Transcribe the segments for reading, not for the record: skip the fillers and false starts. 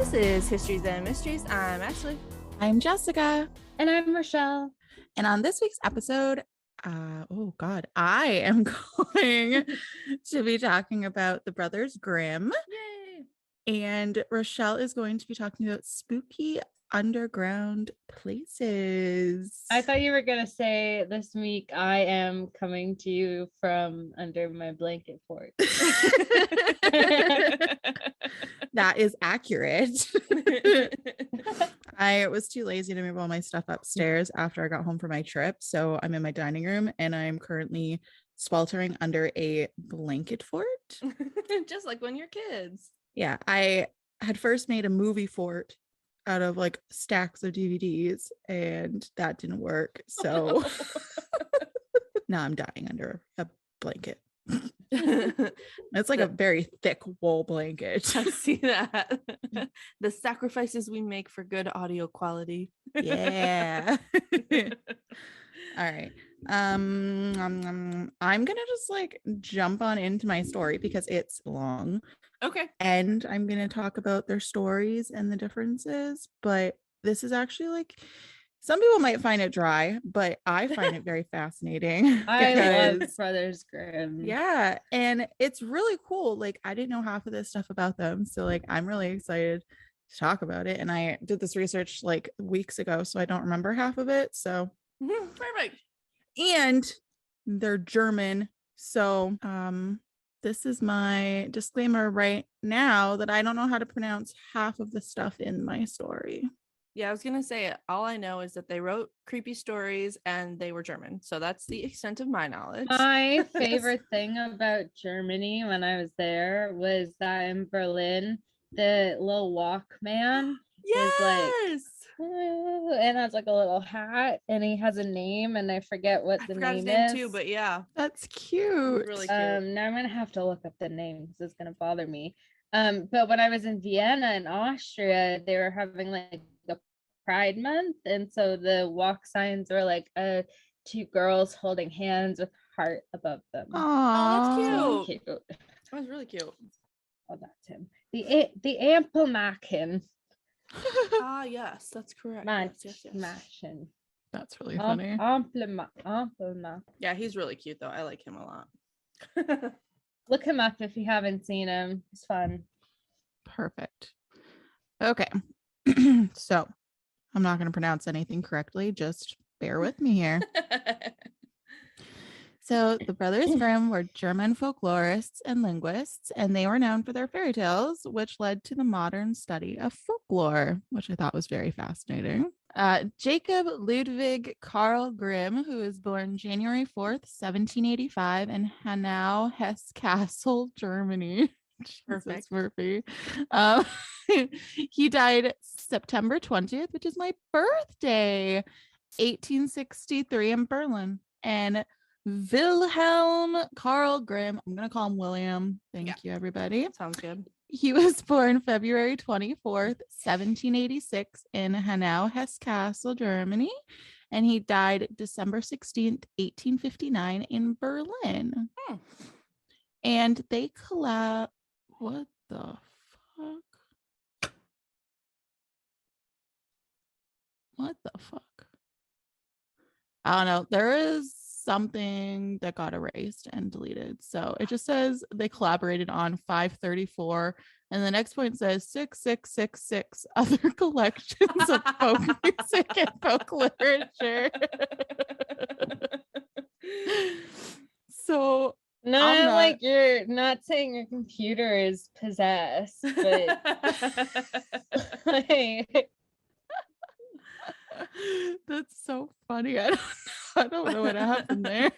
This is Histories and Mysteries. I'm Ashley. I'm Jessica. And I'm Rochelle. And on this week's episode, I am going to be talking about the Brothers Grimm. Yay! And Rochelle is going to be talking about spooky underground places. I thought you were going to say this week I am coming to you from under my blanket fort. That is accurate. I was too lazy to move all my stuff upstairs after I got home from my trip. So I'm in my dining room and I'm currently sweltering under a blanket fort. Just like when you're kids. Yeah, I had first made a movie fort out of like stacks of DVDs and that didn't work. So now I'm dying under a blanket. It's like a very thick wool blanket. I see that. The sacrifices we make for good audio quality. Yeah. All right. I'm gonna just like jump on into my story because it's long. Okay. And I'm gonna talk about their stories and the differences, but this is actually like some people might find it dry, but I find it very fascinating. I love Brothers Grimm. Yeah, and it's really cool. Like I didn't know half of this stuff about them, so like I'm really excited to talk about it. And I did this research like weeks ago, so I don't remember half of it. So perfect. And they're German, so this is my disclaimer right now that I don't know how to pronounce half of the stuff in my story. Yeah, I was gonna say all I know is that they wrote creepy stories and they were German, so that's the extent of my knowledge. My favorite thing about Germany when I was there was that in Berlin, the little Walkman is like, and has like a little hat, and he has a name, and I forget what the name is too, but yeah, that's cute. Really cute. Now I'm gonna have to look up the name because it's gonna bother me. But when I was in Vienna in Austria, they were having like a Pride Month, and so the walk signs were like two girls holding hands with heart above them. Oh, that's cute. That was really cute. Oh, that's him. The Ampelmachen. Yes, that's correct. Yes. That's really funny. Ampelmachen. Yeah, he's really cute though. I like him a lot. Look him up if you haven't seen him. It's fun. Perfect. Okay. So I'm not going to pronounce anything correctly. Just bear with me here. So the Brothers Grimm were German folklorists and linguists, and they were known for their fairy tales, which led to the modern study of folklore, which I thought was very fascinating. Jacob Ludwig Karl Grimm, who was born January 4th, 1785 in Hanau, Hesse-Kassel, Germany. Perfect. Murphy. He died September 20th, which is my birthday, 1863 in Berlin. And Wilhelm Karl Grimm, I'm going to call him William. Thank you, everybody. Sounds good. He was born February 24th, 1786 in Hanau, Hesse-Kassel, Germany. And he died December 16th, 1859 in Berlin. And they what the fuck? What the fuck? I don't know. There is something that got erased and deleted. So it just says they collaborated on 534. And the next point says 6666 other collections of folk music and folk literature. So like you're not saying your computer is possessed, but like... That's so funny. I don't know what happened there.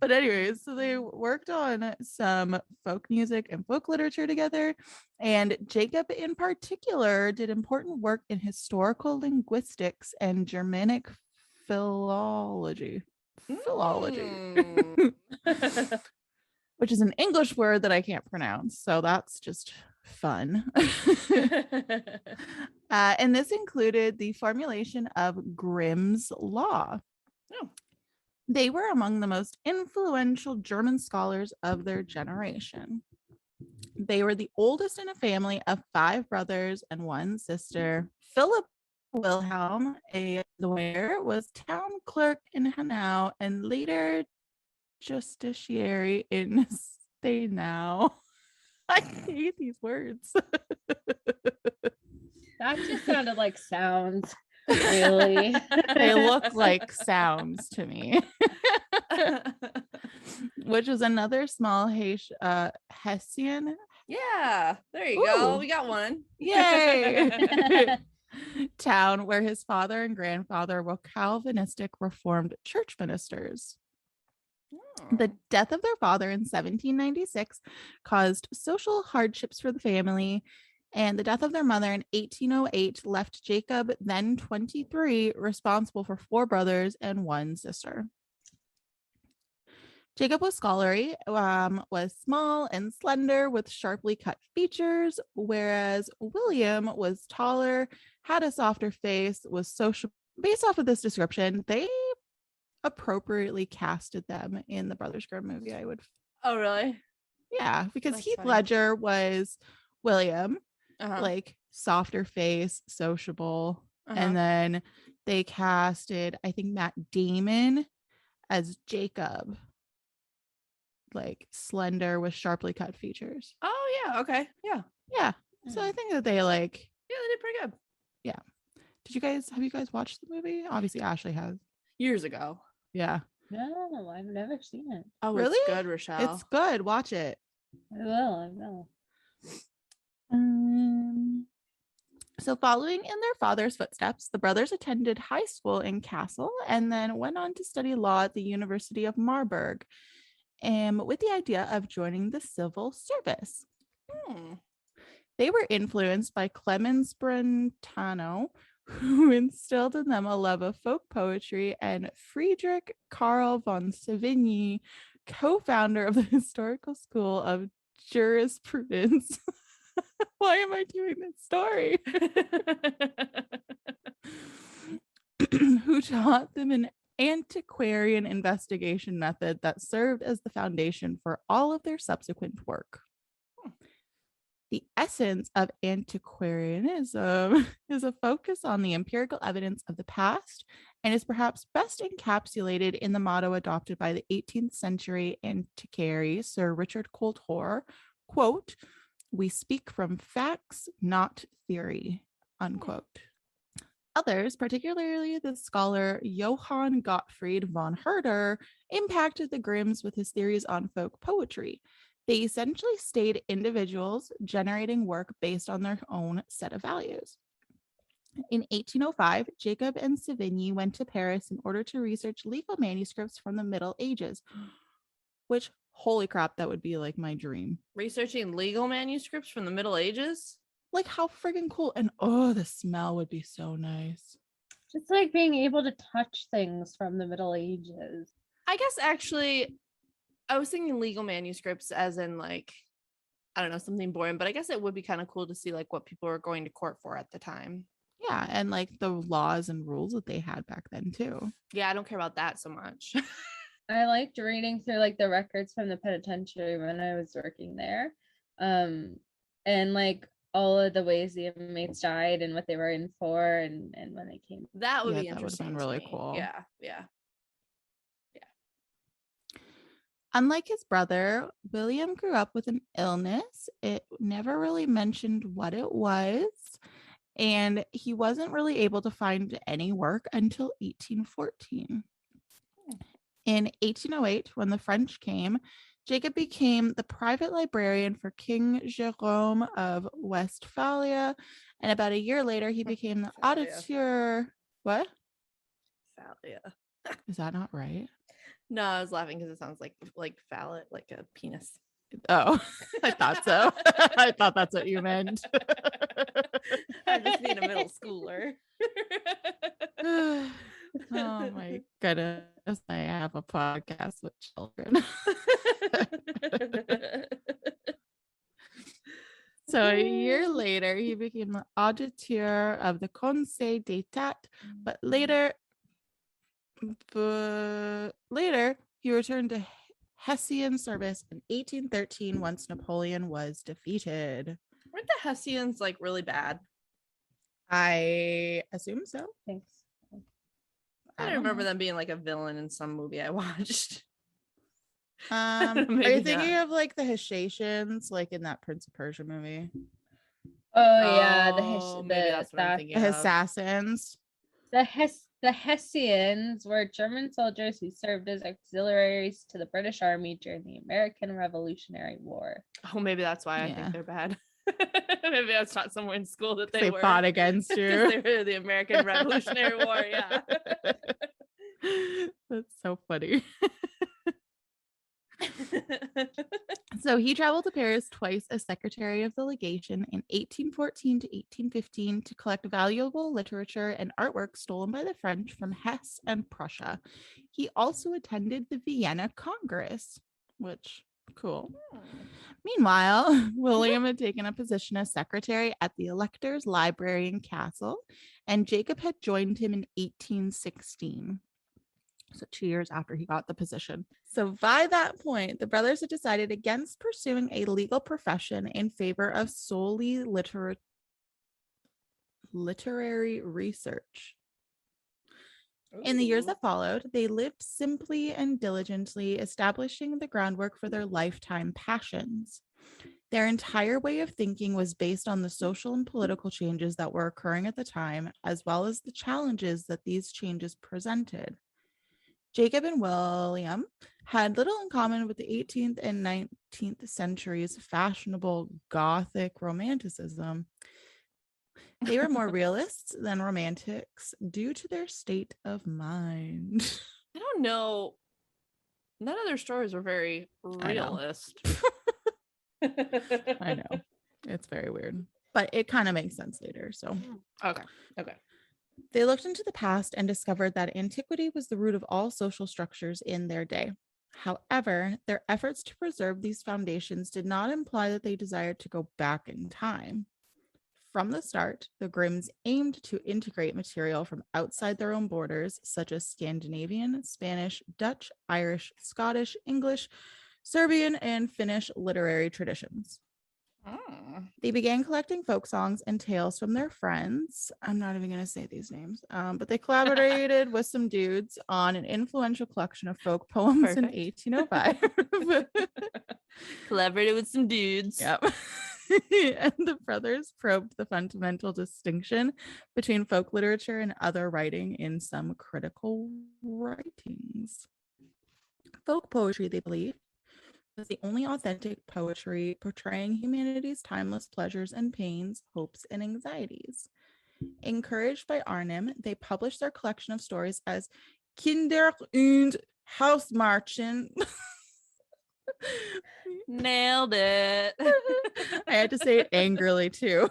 But anyways, so they worked on some folk music and folk literature together, and Jacob in particular did important work in historical linguistics and Germanic philology. Which is an English word that I can't pronounce, so that's just fun. And this included the formulation of Grimm's Law. They were among the most influential German scholars of their generation. They were the oldest in a family of 5 brothers and 1 sister. Philip Wilhelm, a lawyer, was town clerk in Hanau and later justiciary in Steinau. I hate these words. That just sounded like sounds. Really? They look like sounds to me. Which is another small Hessian. Yeah, there you go. Ooh. We got one. Yay! Town where his father and grandfather were Calvinistic Reformed church ministers. The death of their father in 1796 caused social hardships for the family, and the death of their mother in 1808 left Jacob, then 23, responsible for 4 brothers and 1 sister. Jacob was scholarly, was small and slender with sharply cut features, whereas William was taller, had a softer face, was social. Based off of this description, they appropriately casted them in the Brothers Grimm movie. I would. Oh, really? Yeah, because That's Heath funny. Ledger was William, Uh-huh. like softer face, sociable, and then they casted, I think, Matt Damon as Jacob, like slender with sharply cut features. Oh, yeah. Okay. Yeah. Yeah. So I think that they like. Yeah, they did pretty good. Yeah. Have you guys watched the movie? Obviously, Ashley has. Years ago. Yeah. No, I've never seen it. Oh, Really? It's good, Rochelle. It's good. Watch it. I will. So following in their father's footsteps, the brothers attended high school in Kassel and then went on to study law at the University of Marburg, with the idea of joining the civil service. They were influenced by Clemens Brentano, who instilled in them a love of folk poetry, and Friedrich Karl von Savigny, co-founder of the Historical School of Jurisprudence. Why am I doing this story? Who taught them an antiquarian investigation method that served as the foundation for all of their subsequent work. The essence of antiquarianism is a focus on the empirical evidence of the past and is perhaps best encapsulated in the motto adopted by the 18th century antiquary Sir Richard Coulthore, quote, "We speak from facts, not theory," unquote. Others, particularly the scholar Johann Gottfried von Herder, impacted the Grimms with his theories on folk poetry. They essentially stayed individuals generating work based on their own set of values. In 1805, Jacob and Savigny went to Paris in order to research legal manuscripts from the Middle Ages, which, holy crap, that would be like my dream. Researching legal manuscripts from the Middle Ages? Like, how friggin' cool. And oh, the smell would be so nice. Just like being able to touch things from the Middle Ages. I guess actually, I was thinking legal manuscripts as in like, I don't know, something boring, but I guess it would be kind of cool to see like what people were going to court for at the time. Yeah, and like the laws and rules that they had back then too. Yeah, I don't care about that so much. I liked reading through like the records from the penitentiary when I was working there. And like all of the ways the inmates died and what they were in for and when they came. That would Yeah, be that would've been interesting. really to me. cool. Yeah. Unlike his brother, William grew up with an illness. It never really mentioned what it was, and he wasn't really able to find any work until 1814. In 1808, when the French came, Jacob became the private librarian for King Jerome of Westphalia, and about a year later, he became the auditor. What? Phalia. Is that not right? No, I was laughing because it sounds like phallic, like a penis. Oh, I thought so. I thought that's what you meant. I'm just being a middle schooler. Oh my goodness. I have a podcast with children. So a year later, he became the auditor of the Conseil d'État, but later he returned to Hessian service in 1813 once Napoleon was defeated. Weren't the Hessians like really bad? I assume so. Thanks. I don't remember them being like a villain in some movie I watched. Are you Maybe thinking not. of like the Hessians, like in that Prince of Persia movie? Oh yeah, Maybe that's what I'm thinking The of. assassins. the Hessians were German soldiers who served as auxiliaries to the British Army during the American Revolutionary War. Oh, maybe that's why I Yeah. think they're bad. Maybe I was taught somewhere in school that They were fought against you. because they were the American Revolutionary War. Yeah. That's so funny. So he traveled to Paris twice as secretary of the legation in 1814 to 1815 to collect valuable literature and artwork stolen by the French from Hesse and Prussia. He also attended the Vienna Congress, which cool. Meanwhile, William had taken a position as secretary at the Elector's Library in Castle, and Jacob had joined him in 1816. So 2 years after he got the position. So by that point, the brothers had decided against pursuing a legal profession in favor of solely literary research. In the years that followed, they lived simply and diligently, establishing the groundwork for their lifetime passions. Their entire way of thinking was based on the social and political changes that were occurring at the time, as well as the challenges that these changes presented. Jacob and William had little in common with the 18th and 19th centuries fashionable Gothic romanticism. They were more realists than romantics due to their state of mind. I don't know. None of their stories were very realist. I know. It's very weird, but it kind of makes sense later. So, okay. They looked into the past and discovered that antiquity was the root of all social structures in their day. However, their efforts to preserve these foundations did not imply that they desired to go back in time. From the start, the Grimms aimed to integrate material from outside their own borders, such as Scandinavian, Spanish, Dutch, Irish, Scottish, English, Serbian, and Finnish literary traditions. They began collecting folk songs and tales from their friends. I'm not even going to say these names, but they collaborated with some dudes on an influential collection of folk poems in 1805. Collaborated with some dudes. Yep. And the brothers probed the fundamental distinction between folk literature and other writing in some critical writings. Folk poetry, they believe, was the only authentic poetry portraying humanity's timeless pleasures and pains, hopes, and anxieties. Encouraged by Arnhem, they published their collection of stories as Kinder- und Hausmärchen. Nailed it. I had to say it angrily too.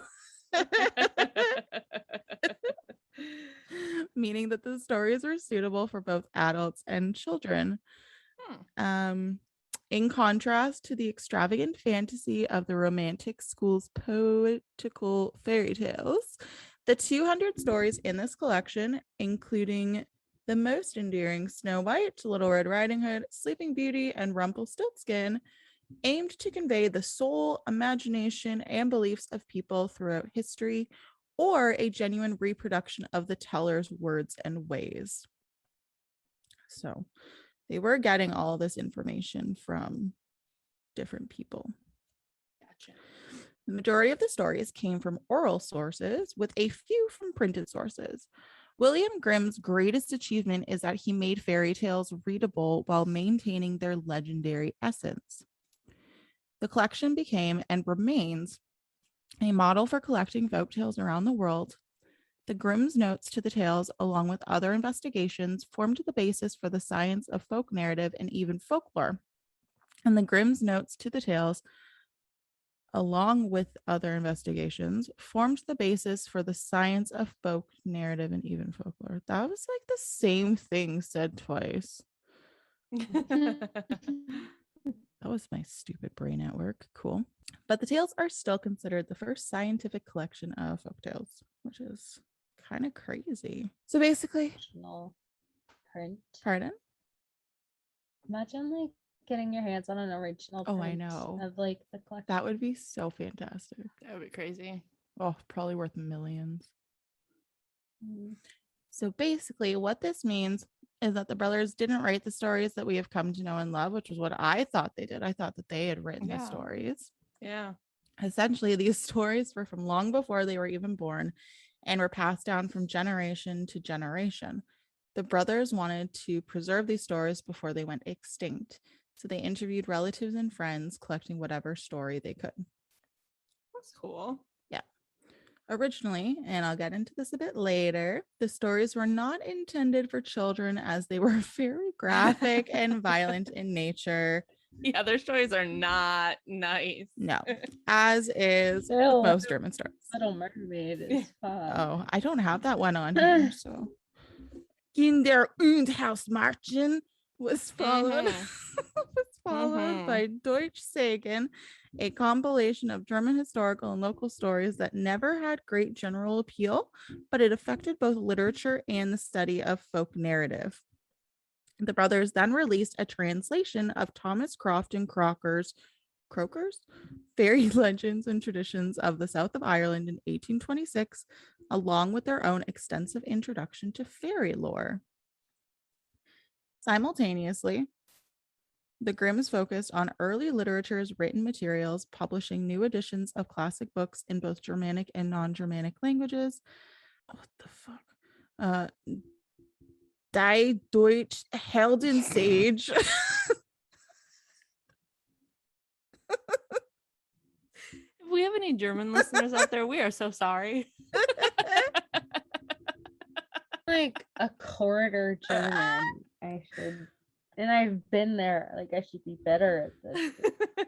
Meaning that the stories were suitable for both adults and children. In contrast to the extravagant fantasy of the Romantic school's poetical fairy tales, the 200 stories in this collection, including the most endearing Snow White, Little Red Riding Hood, Sleeping Beauty, and Rumpelstiltskin, aimed to convey the soul, imagination, and beliefs of people throughout history, or a genuine reproduction of the teller's words and ways. So they were getting all this information from different people. Gotcha. The majority of the stories came from oral sources, with a few from printed sources. William Grimm's greatest achievement is that he made fairy tales readable while maintaining their legendary essence. The collection became and remains a model for collecting folk tales around the world. The Grimm's notes to the tales, along with other investigations, formed the basis for the science of folk narrative and even folklore. And the Grimm's notes to the tales, along with other investigations, formed the basis for the science of folk narrative and even folklore. That was like the same thing said twice. That was my stupid brain at work. Cool. But the tales are still considered the first scientific collection of folktales, which is kind of crazy. So basically, Print. pardon? Imagine like getting your hands on an original Oh, I print know. of like the collection. That would be so fantastic. That would be crazy. Oh, probably worth millions. Mm. So basically, what this means is that the brothers didn't write the stories that we have come to know and love, which was what I thought they did. I thought that they had written the Yeah. stories. Yeah. Essentially, these stories were from long before they were even born and were passed down from generation to generation. The brothers wanted to preserve these stories before they went extinct. So they interviewed relatives and friends, collecting whatever story they could. That's cool. Originally, and I'll get into this a bit later, the stories were not intended for children as they were very graphic and violent in nature. Yeah, their stories are not nice. No, as is Still, most German stories. Little Mermaid is fun. Oh, I don't have that one on here. So, Kinder und Hausmärchen was followed. Was followed by Deutsch Sagen, a compilation of German historical and local stories that never had great general appeal, but it affected both literature and the study of folk narrative. The brothers then released a translation of Thomas Crofton Croker's Fairy Legends and Traditions of the South of Ireland in 1826, along with their own extensive introduction to fairy lore. Simultaneously, the Grimms focused on early literature's written materials, publishing new editions of classic books in both Germanic and non-Germanic languages. What the fuck? Die Deutsch Heldensage. If we have any German listeners out there, we are so sorry. Like a quarter German. I should, and I've been there. Like I should be better at this.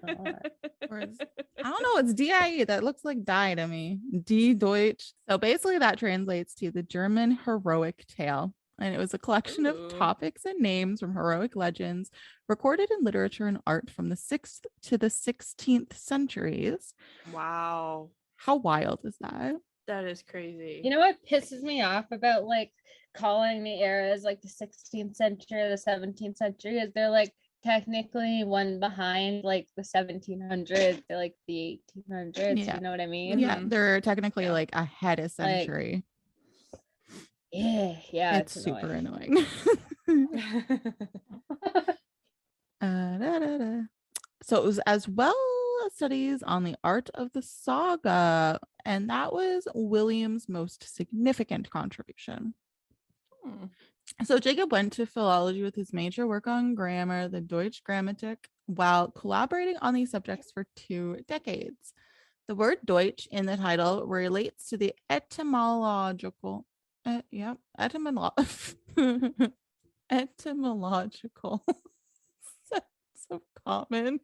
I don't know. It's DIE. That looks like die to me. Die Deutsch. So basically, that translates to the German heroic tale. And it was a collection of topics and names from heroic legends recorded in literature and art from the 6th to the 16th centuries. Wow. How wild is that? That is crazy. You know what pisses me off about like calling the eras like the 16th century or the 17th century is they're like technically one behind like the 1700s, they're like the 1800s. Yeah. You know what I mean? Yeah, they're technically Yeah. like ahead a century. Yeah, it's super annoying. So it was as well as studies on the art of the saga, and that was William's most significant contribution. So Jacob went to philology with his major work on grammar, the Deutsche Grammatik, while collaborating on these subjects for 2 decades. The word Deutsch in the title relates to the etymological sense of common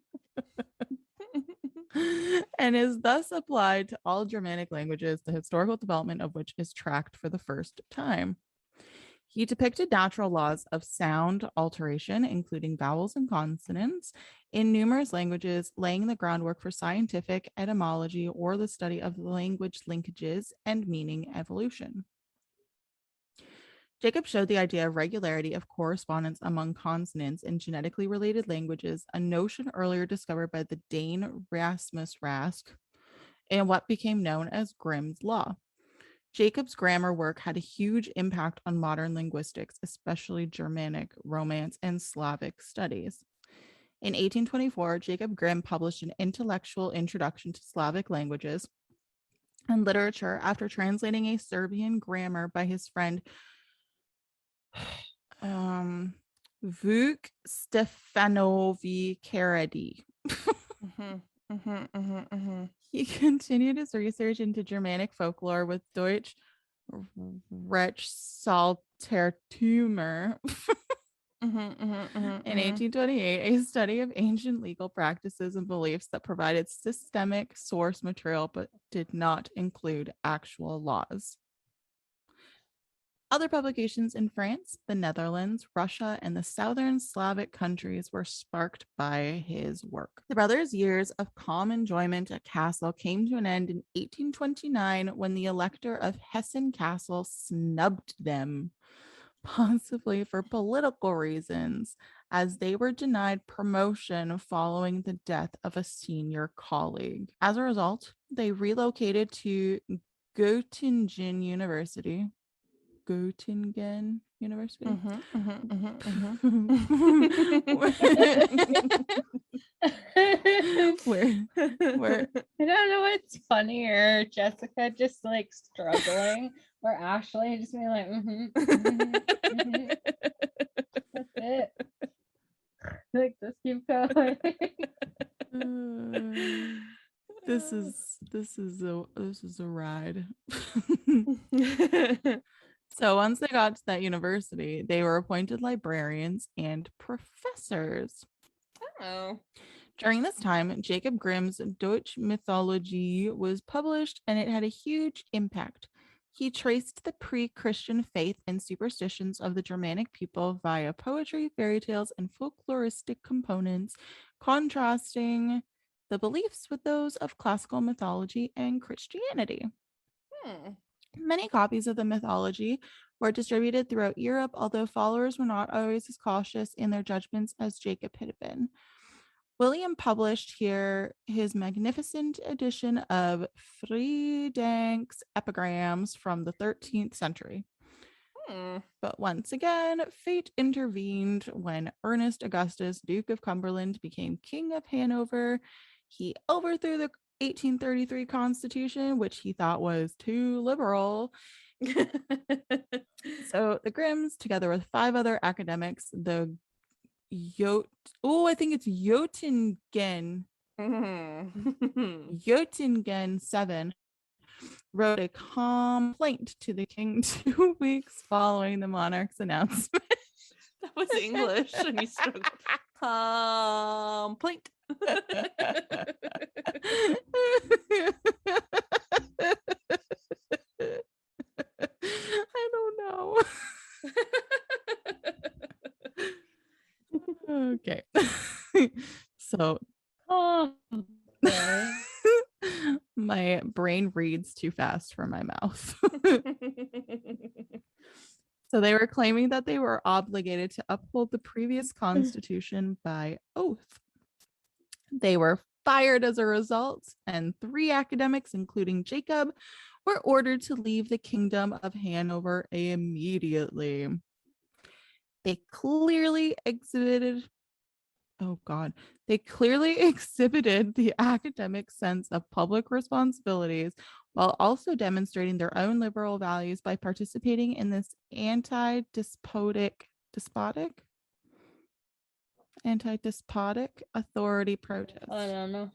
and is thus applied to all Germanic languages, the historical development of which is tracked for the first time. He depicted natural laws of sound alteration, including vowels and consonants, in numerous languages, laying the groundwork for scientific etymology or the study of language linkages and meaning evolution. Jacob showed the idea of regularity of correspondence among consonants in genetically related languages, a notion earlier discovered by the Dane Rasmus Rask, and what became known as Grimm's Law. Jacob's grammar work had a huge impact on modern linguistics, especially Germanic, Romance, and Slavic studies. In 1824, Jacob Grimm published an intellectual introduction to Slavic languages and literature after translating a Serbian grammar by his friend Vuk Stefanovi Karadi. He continued his research into Germanic folklore with Deutsch Rechtssaltertumer. In 1828, a study of ancient legal practices and beliefs that provided systemic source material but did not include actual laws. Other publications in France, the Netherlands, Russia, and the southern Slavic countries were sparked by his work. The brothers' years of calm enjoyment at Kassel came to an end in 1829 when the elector of Hessen Castle snubbed them. possibly for political reasons, as they were denied promotion following the death of a senior colleague. As a result, they relocated to Göttingen University. Göttingen University. Where I don't know what's funnier, Jessica just like struggling, or Ashley just being like, that's it. Like, just keep going. this is a ride. So once they got to that university, they were appointed librarians and professors. Oh. During this time, Jacob Grimm's Deutsche Mythology was published, and it had a huge impact. He traced the pre-Christian faith and superstitions of the Germanic people via poetry, fairy tales, and folkloristic components, contrasting the beliefs with those of classical mythology and Christianity. Many copies of the mythology were distributed throughout Europe, although followers were not always as cautious in their judgments as Jacob had been. William published here his magnificent edition of Friedank's epigrams from the 13th century. But once again, fate intervened when Ernest Augustus, Duke of Cumberland, became King of Hanover. He overthrew the 1833 Constitution, which he thought was too liberal. So the Grimms, together with 5 other academics, the I think it's Göttingen. Göttingen 7 wrote a complaint to the king 2 weeks following the monarch's announcement. That was English, and you struggled. Complaint. I don't know. Okay. So my brain reads too fast for my mouth. So they were claiming that they were obligated to uphold the previous constitution by oath. They were fired as a result, and 3 academics, including Jacob, were ordered to leave the kingdom of Hanover immediately. They clearly exhibited the academic sense of public responsibilities while also demonstrating their own liberal values by participating in this anti-despotic authority protest. I don't know.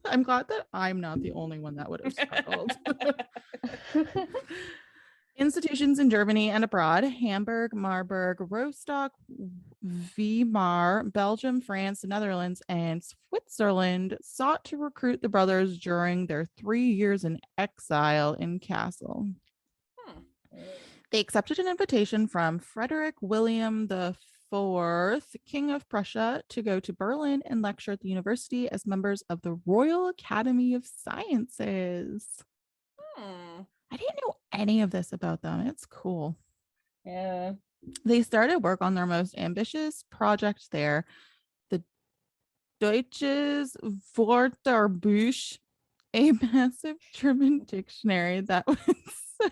I'm glad that I'm not the only one that would have struggled. Institutions in Germany and abroad, Hamburg, Marburg, Rostock, Weimar, Belgium, France, the Netherlands, and Switzerland sought to recruit the brothers during their 3 years in exile in Kassel. They accepted an invitation from Frederick William IV, King of Prussia, to go to Berlin and lecture at the university as members of the Royal Academy of Sciences. I didn't know any of this about them. It's cool. Yeah. They started work on their most ambitious project there, the Deutsches Wörterbuch, a massive German dictionary that would serve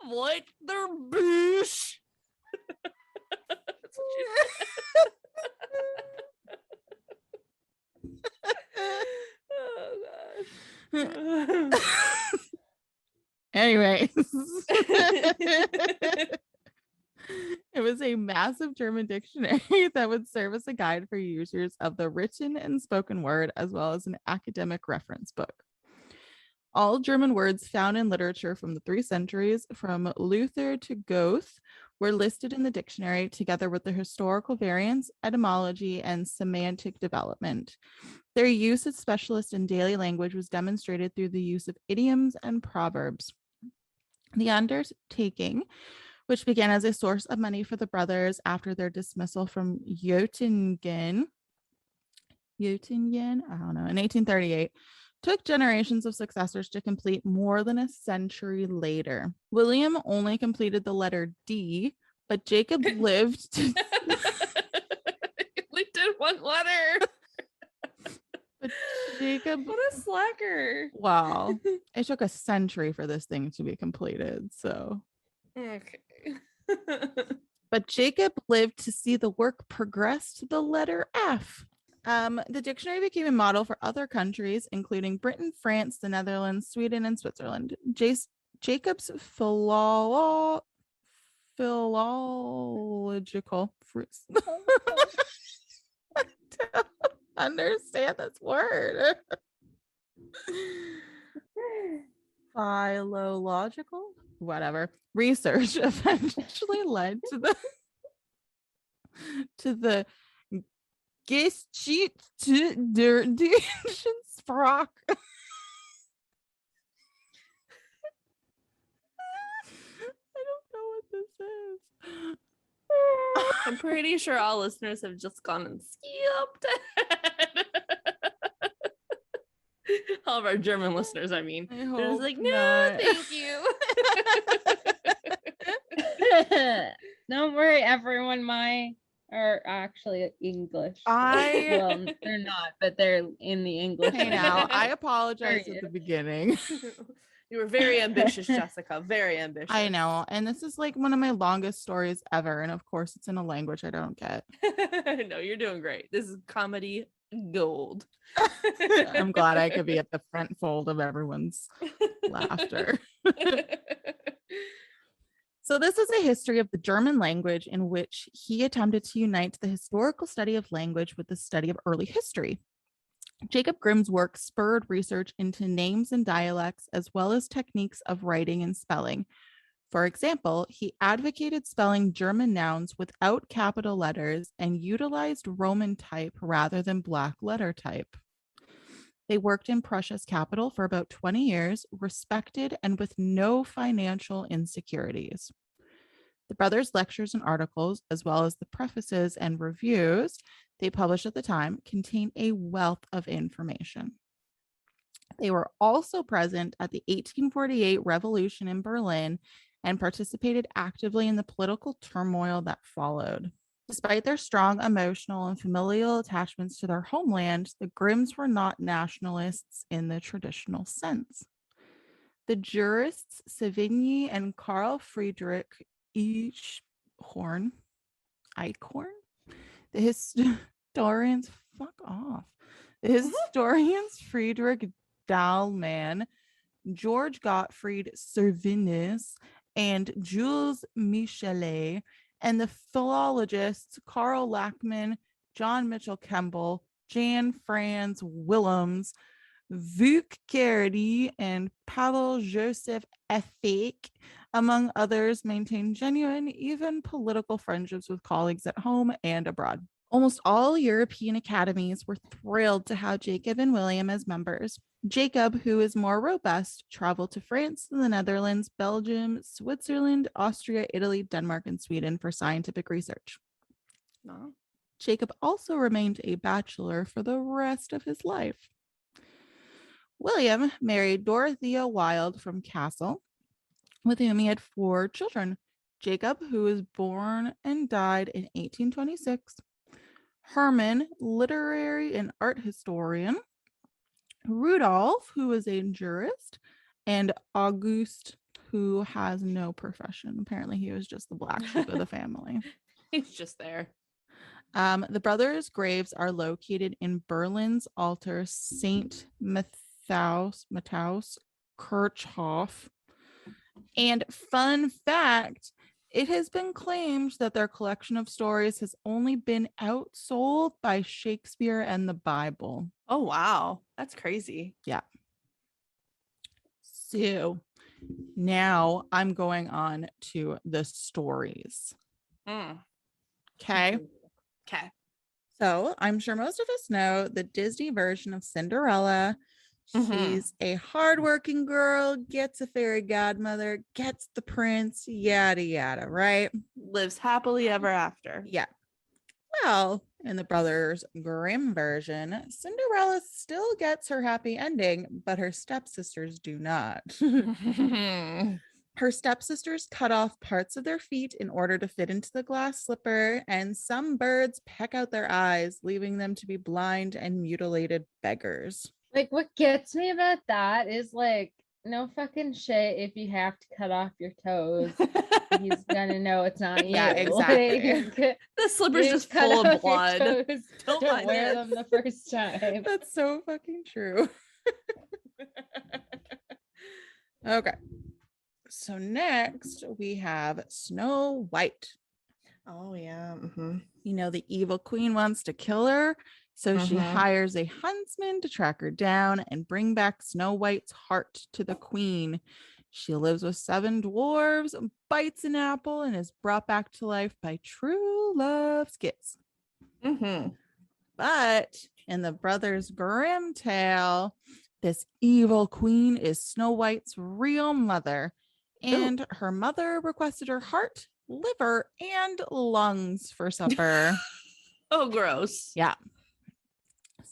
Wörterbuch. Oh gosh. Anyways, it was a massive German dictionary that would serve as a guide for users of the written and spoken word, as well as an academic reference book. All German words found in literature from the 3 centuries, from Luther to Goethe, were listed in the dictionary, together with the historical variants, etymology, and semantic development. Their use as specialists in daily language was demonstrated through the use of idioms and proverbs. The undertaking, which began as a source of money for the brothers after their dismissal from Göttingen, in 1838, took generations of successors to complete more than a century later. William only completed the letter D, but Jacob lived to... He only did one letter. But Jacob... What a slacker. Wow. It took a century for this thing to be completed, so... Okay. But Jacob lived to see the work progress to the letter F. The dictionary became a model for other countries, including Britain, France, the Netherlands, Sweden, and Switzerland. Jacob's philological fruits. I don't understand this word. Philological, whatever. Research eventually led to the Geschichte der deutschen Sprache. I don't know what this is. I'm pretty sure all listeners have just gone and skipped ahead. All of our German listeners, I mean. I They're hope just like, no, not. thank you. Don't worry, everyone. Are actually English. Well, they're not, but they're in the English. Hey now, I apologize at the beginning. You were very ambitious, Jessica. Very ambitious. I know. And this is like one of my longest stories ever. And of course, it's in a language I don't get. No, you're doing great. This is comedy gold. I'm glad I could be at the front fold of everyone's laughter. So this is a history of the German language in which he attempted to unite the historical study of language with the study of early history. Jacob Grimm's work spurred research into names and dialects, as well as techniques of writing and spelling. For example, he advocated spelling German nouns without capital letters and utilized Roman type rather than black letter type. They worked in Prussia's capital for about 20 years, respected and with no financial insecurities. The brothers' lectures and articles, as well as the prefaces and reviews they published at the time, contain a wealth of information. They were also present at the 1848 revolution in Berlin and participated actively in the political turmoil that followed. Despite their strong emotional and familial attachments to their homeland, the Grimms were not nationalists in the traditional sense. The jurists Savigny and Carl Friedrich Eichhorn, the historians, the historians Friedrich Dahlmann, George Gottfried Servinis, and Jules Michelet, and the philologists Karl Lachmann, John Mitchell Kemble, Jan Franz Willems, Vuk Carity, and Pavel Joseph Effek, among others, maintained genuine, even political friendships with colleagues at home and abroad. Almost all European academies were thrilled to have Jacob and William as members. Jacob, who is more robust, traveled to France, the Netherlands, Belgium, Switzerland, Austria, Italy, Denmark, and Sweden for scientific research. No. Jacob also remained a bachelor for the rest of his life. William married Dorothea Wilde from Kassel, with whom he had 4 children. Jacob, who was born and died in 1826. Herman, literary and art historian. Rudolph, who is a jurist. And August, who has no profession. Apparently, he was just the black sheep of the family. He's just there. The brothers' graves are located in Berlin's Alter St. Matthaus Kirchhof. And fun fact, it has been claimed that their collection of stories has only been outsold by Shakespeare and the Bible. Oh, wow. That's crazy. Yeah. So now I'm going on to the stories. Okay. Okay. So I'm sure most of us know the Disney version of Cinderella. She's a hardworking girl, gets a fairy godmother, gets the prince, yada, yada, right? Lives happily ever after. Yeah. Well, In the Brothers Grimm version, Cinderella still gets her happy ending, but her stepsisters do not. Her stepsisters cut off parts of their feet in order to fit into the glass slipper, and some birds peck out their eyes, leaving them to be blind and mutilated beggars. Like, what gets me about that is like, no fucking shit. If you have to cut off your toes, he's gonna know it's not you. Yeah, exactly. Like, The slipper's you just cut full off of your blood. toes, Don't mind wear this. them the first time. That's so fucking true. Okay. So next we have Snow White. Oh yeah. You know, the evil queen wants to kill her, so she hires a huntsman to track her down and bring back Snow White's heart to the queen. She lives with 7 dwarves, bites an apple, and is brought back to life by true love's kiss. But in the Brothers Grimm tale, this evil queen is Snow White's real mother, and her mother requested her heart, liver, and lungs for supper. Oh, gross. Yeah.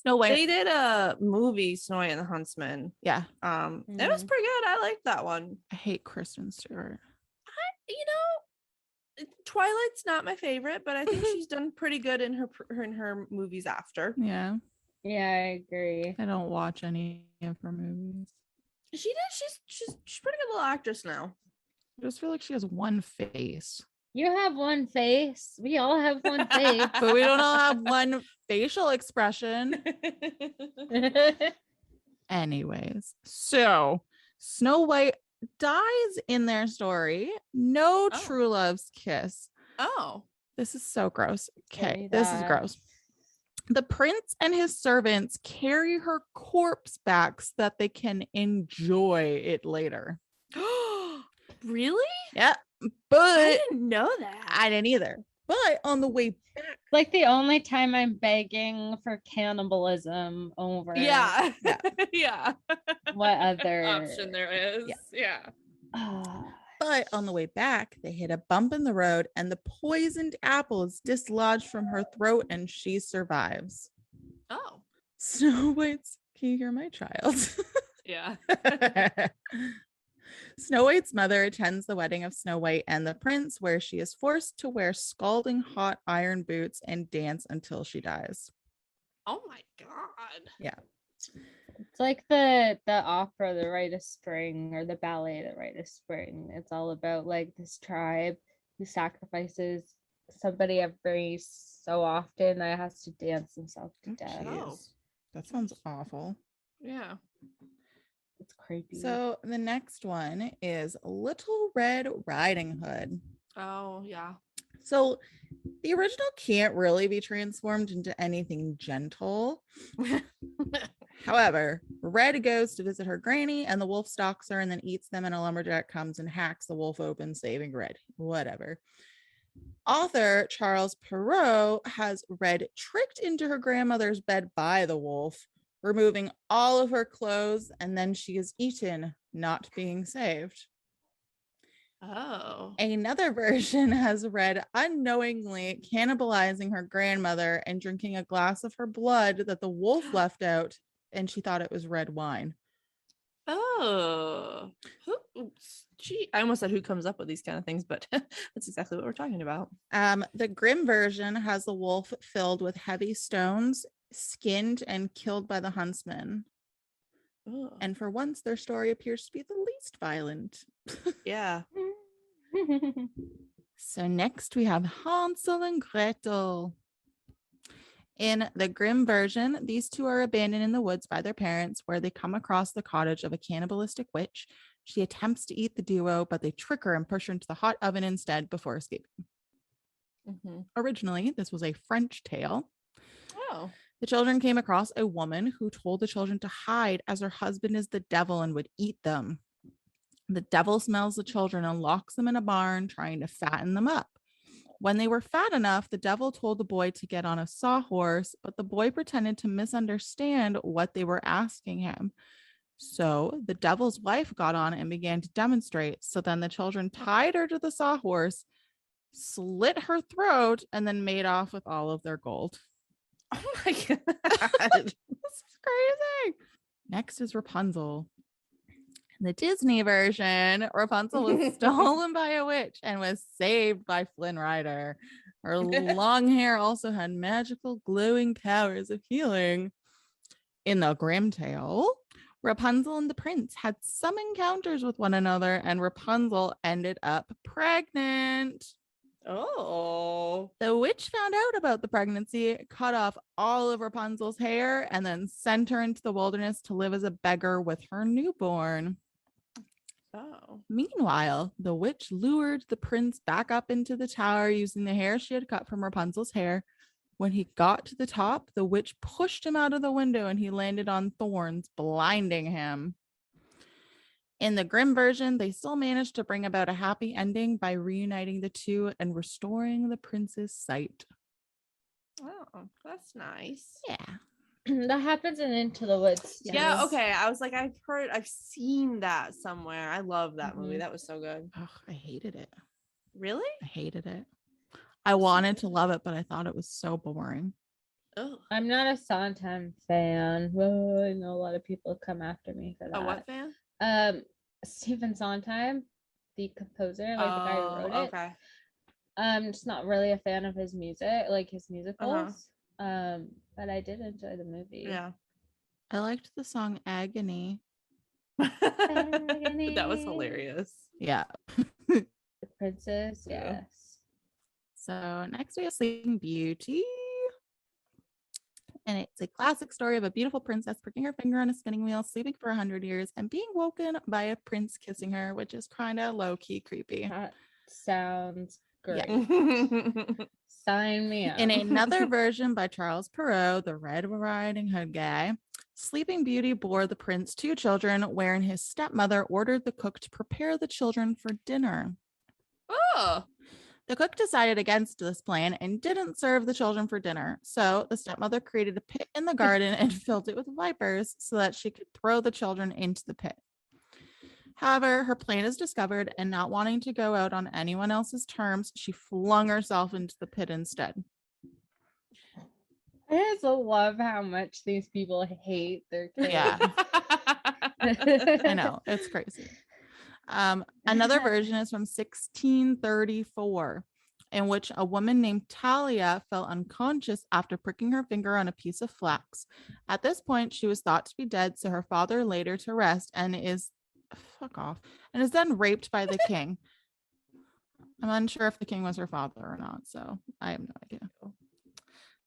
Snow White. They did a movie, Snow White and the Huntsman. Yeah. It was pretty good. I liked that one. I hate Kristen Stewart. You know, Twilight's not my favorite, but I think she's done pretty good in her movies after. Yeah. Yeah, I agree. I don't watch any of her movies. She did. She's pretty good little actress now. I just feel like she has one face. You have one face. We all have one face. But we don't all have one facial expression. Anyways, so Snow White dies in their story. No true love's kiss. Oh. This is so gross. Okay, Say this is that. gross. The prince and his servants carry her corpse back so that they can enjoy it later. Really? Yeah, but I didn't know that. I didn't either. But on the way back, Like the only time I'm begging for cannibalism over. Yeah. Yeah. Yeah. What other Option there is. Yeah. but on the way back, they hit a bump in the road and the poisoned apple is dislodged from her throat and she survives. Oh. Snow White's, can you hear my child? Yeah. Snow White's mother attends the wedding of Snow White and the prince, where she is forced to wear scalding hot iron boots and dance until she dies. Oh my god. Yeah. It's like the opera, The Rite of Spring, or the ballet, The Rite of Spring. It's all about like this tribe who sacrifices somebody every so often that has to dance themselves to death. Oh. That sounds awful. Yeah. It's creepy. So the next one is Little Red Riding Hood. Oh yeah. So the original can't really be transformed into anything gentle. However, Red goes to visit her granny and the wolf stalks her and then eats them, and a lumberjack comes and hacks the wolf open, saving Red. Whatever. Author Charles Perrault has Red tricked into her grandmother's bed by the wolf, removing all of her clothes, and then she is eaten, not being saved. Oh. Another version has Red unknowingly cannibalizing her grandmother and drinking a glass of her blood that the wolf left out, and she thought it was red wine. Oh. Gee, I almost said who comes up with these kind of things, but that's exactly what we're talking about. The Grimm version has the wolf filled with heavy stones, skinned and killed by the huntsman. Ugh. And for once, their story appears to be the least violent. Yeah. So next we have Hansel and Gretel. In the Grimm version, these two are abandoned in the woods by their parents, where they come across the cottage of a cannibalistic witch. She attempts to eat the duo, but they trick her and push her into the hot oven instead before escaping. Originally, this was a French tale. Oh. The children came across a woman who told the children to hide, as her husband is the devil and would eat them. The devil smells the children and locks them in a barn, trying to fatten them up. When they were fat enough, the devil told the boy to get on a sawhorse, but the boy pretended to misunderstand what they were asking him. So the devil's wife got on and began to demonstrate. So then the children tied her to the sawhorse, slit her throat, and then made off with all of their gold. Oh my god. This is crazy. Next is Rapunzel. In the Disney version, Rapunzel was stolen by a witch and was saved by Flynn Rider. Her long hair also had magical glowing powers of healing. In the Grimm tale, Rapunzel and the prince had some encounters with one another, and Rapunzel ended up pregnant. Oh. The witch found out about the pregnancy, cut off all of Rapunzel's hair, and then sent her into the wilderness to live as a beggar with her newborn. Oh. Meanwhile, the witch lured the prince back up into the tower using the hair she had cut from Rapunzel's hair. When he got to the top, the witch pushed him out of the window and he landed on thorns, blinding him. In the Grimm version, they still managed to bring about a happy ending by reuniting the two and restoring the prince's sight. Oh, that's nice. Yeah. That happens in Into the Woods. Yeah, too. okay. I was like, I've seen that somewhere. I love that movie. Mhm. That was so good. Ugh, I hated it. Really? I hated it. I wanted to love it, but I thought it was so boring. Oh. I'm not a Sondheim fan. Oh, I know a lot of people come after me for that. A what fan? Stephen Sondheim, the composer, like the guy who wrote it. Okay. I'm just not really a fan of his music, like his musicals. But I did enjoy the movie. Yeah. I liked the song Agony. That was hilarious. Yeah. The Princess, Yeah. yes. So next we have Sleeping Beauty. And it's a classic story of a beautiful princess pricking her finger on a spinning wheel, sleeping for 100 years, and being woken by a prince kissing her, which is kind of low-key creepy. That sounds great. Yeah. Sign me up. In another version by Charles Perrault, the Red Riding Hood guy, Sleeping Beauty bore the prince 2 children, wherein his stepmother ordered the cook to prepare the children for dinner. Oh. The cook decided against this plan and didn't serve the children for dinner. So the stepmother created a pit in the garden and filled it with vipers so that she could throw the children into the pit. However, her plan is discovered, and not wanting to go out on anyone else's terms, she flung herself into the pit instead. I just love how much these people hate their kids. Yeah. I know, it's crazy. Another version is from 1634, in which a woman named Talia fell unconscious after pricking her finger on a piece of flax. At this point, she was thought to be dead, so her father laid her to rest and is then raped by the king. I'm unsure if the king was her father or not, so I have no idea.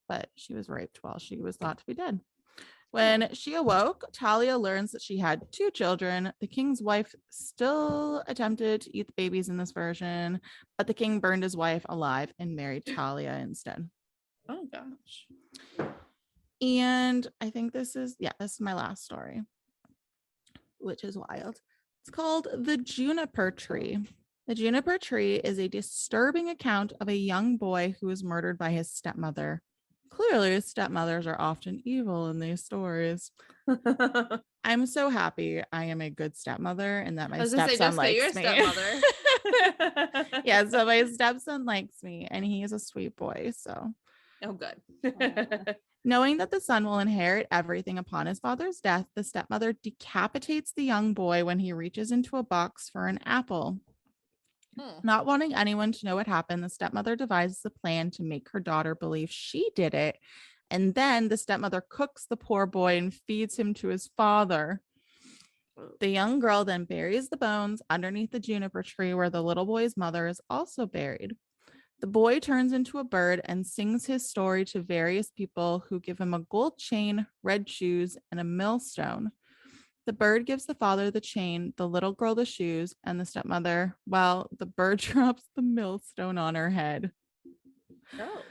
But she was raped while she was thought to be dead. When she awoke, Talia learns that she had 2 children. The king's wife still attempted to eat the babies in this version, but the king burned his wife alive and married Talia instead. Oh gosh. And I think this is my last story, which is wild. It's called The Juniper Tree. The Juniper Tree is a disturbing account of a young boy who was murdered by his stepmother. Clearly, stepmothers are often evil in these stories. I'm so happy I am a good stepmother and that my stepson likes me. Stepmother. Yeah, so my stepson likes me and he is a sweet boy. So, oh, good. knowing that the son will inherit everything upon his father's death, the stepmother decapitates the young boy when he reaches into a box for an apple. Not wanting anyone to know what happened, the stepmother devises a plan to make her daughter believe she did it. And then the stepmother cooks the poor boy and feeds him to his father. The young girl then buries the bones underneath the juniper tree where the little boy's mother is also buried. The boy turns into a bird and sings his story to various people who give him a gold chain, red shoes, and a millstone. The bird gives the father the chain, the little girl the shoes, and the stepmother, well, the bird drops the millstone on her head. Oh.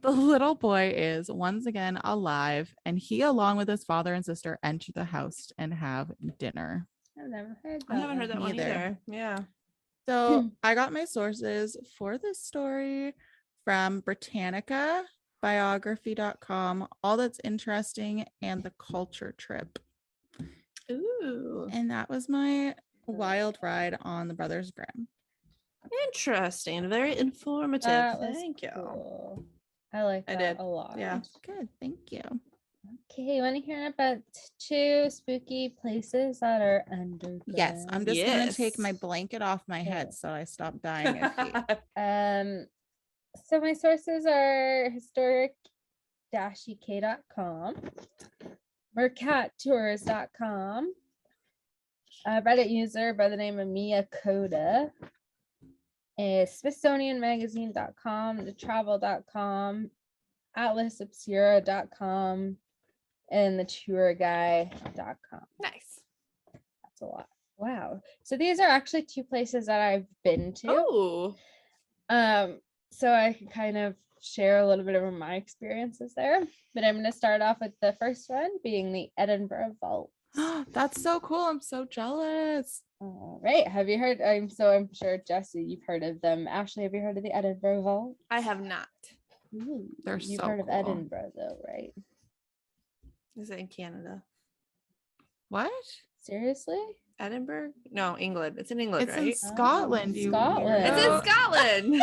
The little boy is once again alive, and he, along with his father and sister, enter the house and have dinner. I've never heard that. I haven't heard that one either. either. Yeah. So I got my sources for this story from Britannica, biography.com, All That's Interesting, and The Culture Trip. Ooh. And that was my wild ride on the Brothers Grimm. Interesting. Very informative. That was Thank you. cool. I like I that did. a lot. Yeah. Good. Thank you. Okay, you want to hear about 2 spooky places that are underground? Yes, I'm just gonna take my Yes. blanket off my head Okay. so I stop dying of heat. So my sources are historic-ek.com, mercattours.com, a Reddit user by the name of Mia Coda, smithsonianmagazine.com, thetravel.com, atlasobscura.com, and thetourguy.com. Nice. That's a lot. Wow. So these are actually 2 places that I've been to. Oh. So I can kind of share a little bit of my experiences there. But I'm going to start off with the first one being the Edinburgh Vault. That's so cool. I'm so jealous. All right. Have you heard? I'm sure, Jesse, you've heard of them. Ashley, have you heard of the Edinburgh Vault? I have not. Ooh, They're you've so heard of cool. Edinburgh, though, right? Is it in Canada? What? Seriously? Edinburgh? No, England. It's in England, It's right? in Scotland. You Scotland. It's in weirdo. Scotland.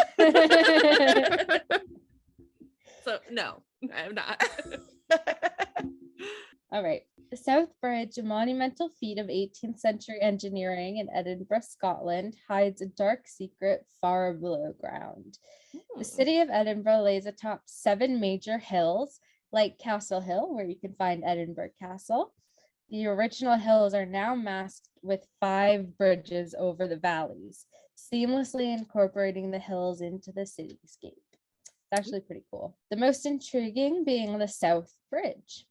So no, I am not. All right. The South Bridge, a monumental feat of 18th century engineering in Edinburgh, Scotland, hides a dark secret far below ground. The city of Edinburgh lays atop 7 major hills, like Castle Hill, where you can find Edinburgh Castle. The original hills are now masked with 5 bridges over the valleys, seamlessly incorporating the hills into the cityscape. It's actually pretty cool. The most intriguing being the South Bridge.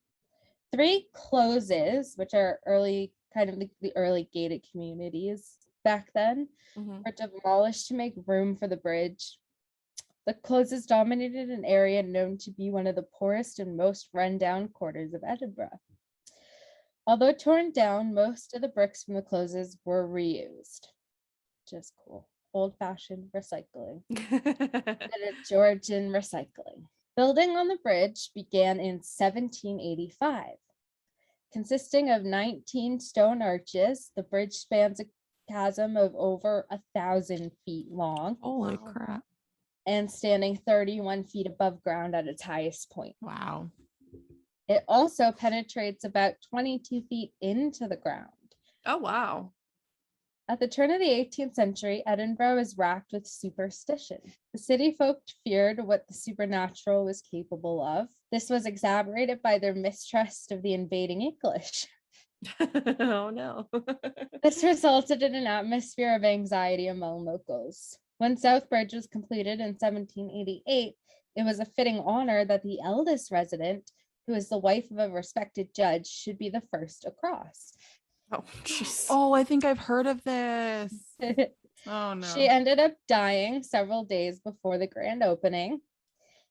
3 closes, which are early, kind of like the early gated communities back then, were demolished to make room for the bridge. The closes dominated an area known to be one of the poorest and most rundown quarters of Edinburgh. Although torn down, most of the bricks from the closes were reused. Just cool. Old-fashioned recycling. Georgian recycling. Building on the bridge began in 1785. Consisting of 19 stone arches, the bridge spans a chasm of over 1,000 feet long. Holy crap. And standing 31 feet above ground at its highest point. Wow. It also penetrates about 22 feet into the ground. Oh, wow. At the turn of the 18th century, Edinburgh was racked with superstition. The city folk feared what the supernatural was capable of. This was exacerbated by their mistrust of the invading English. Oh, no. This resulted in an atmosphere of anxiety among locals. When South Bridge was completed in 1788, it was a fitting honor that the eldest resident, who is the wife of a respected judge, should be the first across. Oh, jeez. Oh, I think I've heard of this. Oh, no. She ended up dying several days before the grand opening.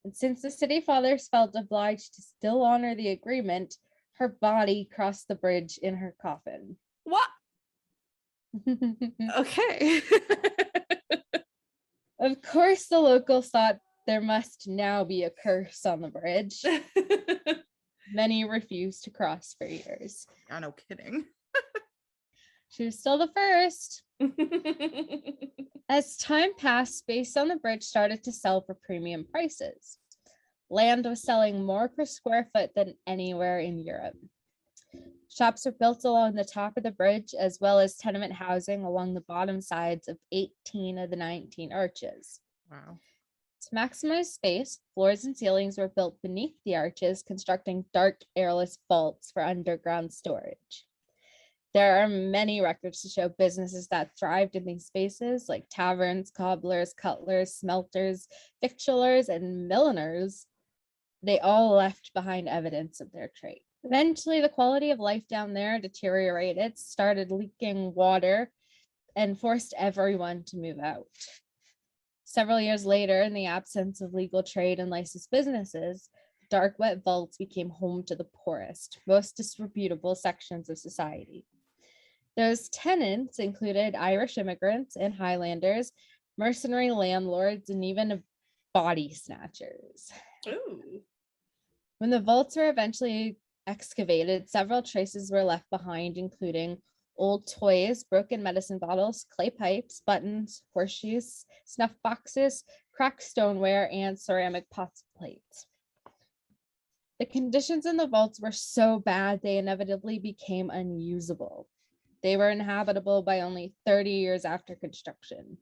And since the city fathers felt obliged to still honor the agreement, her body crossed the bridge in her coffin. What? Okay. Of course, the locals thought there must now be a curse on the bridge. Many refused to cross for years. Oh, no kidding. She was still the first. As time passed, space on the bridge started to sell for premium prices. Land was selling more per square foot than anywhere in Europe. Shops were built along the top of the bridge, as well as tenement housing along the bottom sides of 18 of the 19 arches. Wow. To maximize space, floors and ceilings were built beneath the arches, constructing dark, airless vaults for underground storage. There are many records to show businesses that thrived in these spaces, like taverns, cobblers, cutlers, smelters, victualers, and milliners. They all left behind evidence of their trade. Eventually, the quality of life down there deteriorated, started leaking water, and forced everyone to move out. Several years later, in the absence of legal trade and licensed businesses, dark, wet vaults became home to the poorest, most disreputable sections of society. Those tenants included Irish immigrants and Highlanders, mercenary landlords, and even body snatchers. Ooh. When the vaults were eventually excavated, several traces were left behind, including old toys, broken medicine bottles, clay pipes, buttons, horseshoes, snuff boxes, cracked stoneware, and ceramic pots and plates. The conditions in the vaults were so bad they inevitably became unusable. They were inhabitable by only 30 years after construction.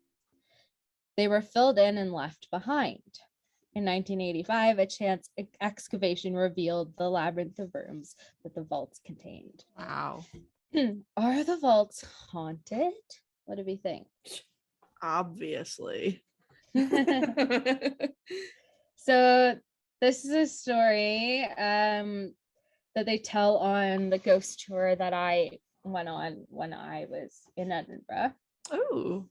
They were filled in and left behind. In 1985, a chance excavation revealed the labyrinth of rooms that the vaults contained. Wow. Are the vaults haunted? What do we think? Obviously. So this is a story that they tell on the ghost tour that I went on when I was in Edinburgh. Oh.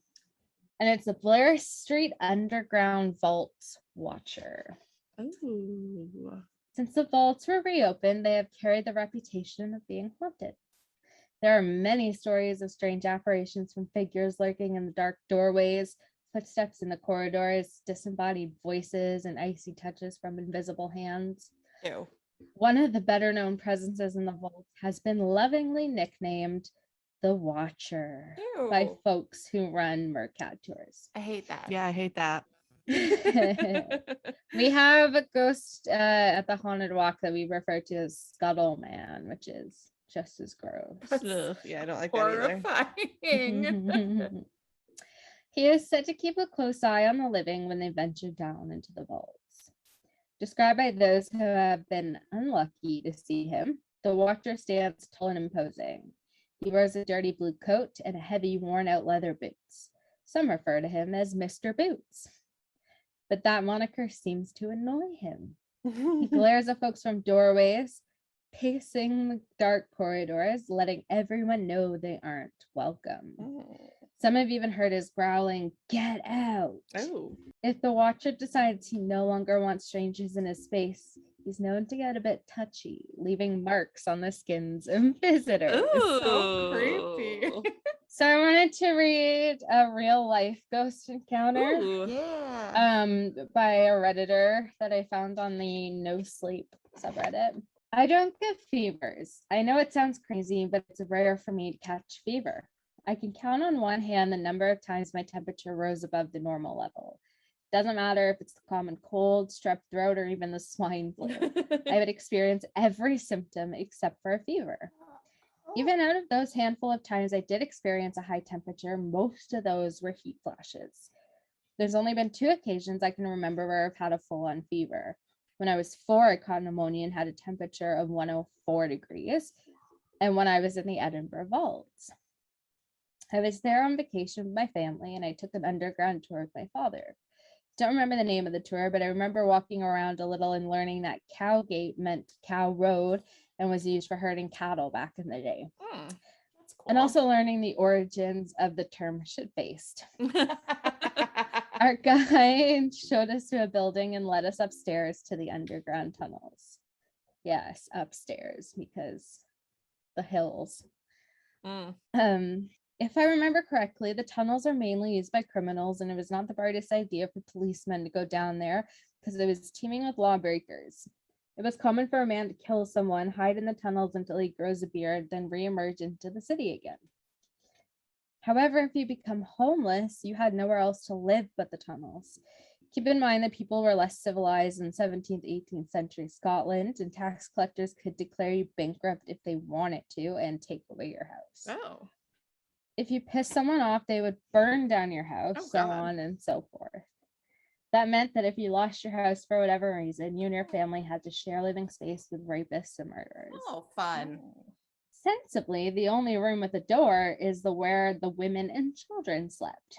And it's the Blair Street Underground Vault Watcher. Ooh. Since the vaults were reopened, they have carried the reputation of being haunted. There are many stories of strange apparitions, from figures lurking in the dark doorways, footsteps in the corridors, disembodied voices, and icy touches from invisible hands. Ew. One of the better known presences in the vault has been lovingly nicknamed the Watcher by Ew. folks who run Mercat tours. I hate that. Yeah, I hate that. We have a ghost at the haunted walk that we refer to as Scuttle Man, which is just as gross. Ugh, yeah, I don't like that Horrifying. He is said to keep a close eye on the living when they venture down into the vaults. Described by those who have been unlucky to see him, the Watcher stands tall and imposing. He wears a dirty blue coat and a heavy, worn-out leather boots. Some refer to him as Mr. Boots. But that moniker seems to annoy him. He glares at folks from doorways, pacing the dark corridors, letting everyone know they aren't welcome. Some have even heard his growling, "Get out!" Oh. If the Watcher decides he no longer wants strangers in his space, he's known to get a bit touchy, leaving marks on the skins of visitors. Ooh. So creepy. So I wanted to read a real life ghost encounter. Ooh. Yeah. By a Redditor that I found on the No Sleep subreddit. I don't get fevers. I know it sounds crazy, but it's rare for me to catch fever. I can count on one hand the number of times my temperature rose above the normal level. Doesn't matter if it's the common cold, strep throat, or even the swine flu. I would experience every symptom except for a fever. Even out of those handful of times I did experience a high temperature, most of those were heat flashes. There's only been 2 occasions I can remember where I've had a full-on fever. When I was 4, I caught pneumonia and had a temperature of 104 degrees, and when I was in the Edinburgh vaults. I was there on vacation with my family, and I took an underground tour with my father. Don't remember the name of the tour, but I remember walking around a little and learning that Cowgate meant Cow Road and was used for herding cattle back in the day. That's cool. And also learning the origins of the term shit-faced. Our guide showed us to a building and led us upstairs to the underground tunnels. Yes, upstairs, because the hills. If I remember correctly, the tunnels are mainly used by criminals, and it was not the brightest idea for policemen to go down there because it was teeming with lawbreakers. It was common for a man to kill someone, hide in the tunnels until he grows a beard, then reemerge into the city again. However, if you become homeless, you had nowhere else to live but the tunnels. Keep in mind that people were less civilized in 17th, 18th century Scotland, and tax collectors could declare you bankrupt if they wanted to and take away your house. Oh. If you pissed someone off, they would burn down your house, so on and so forth. That meant that if you lost your house for whatever reason, you and your family had to share living space with rapists and murderers. Oh, fun. Sensibly, the only room with a door is where the women and children slept.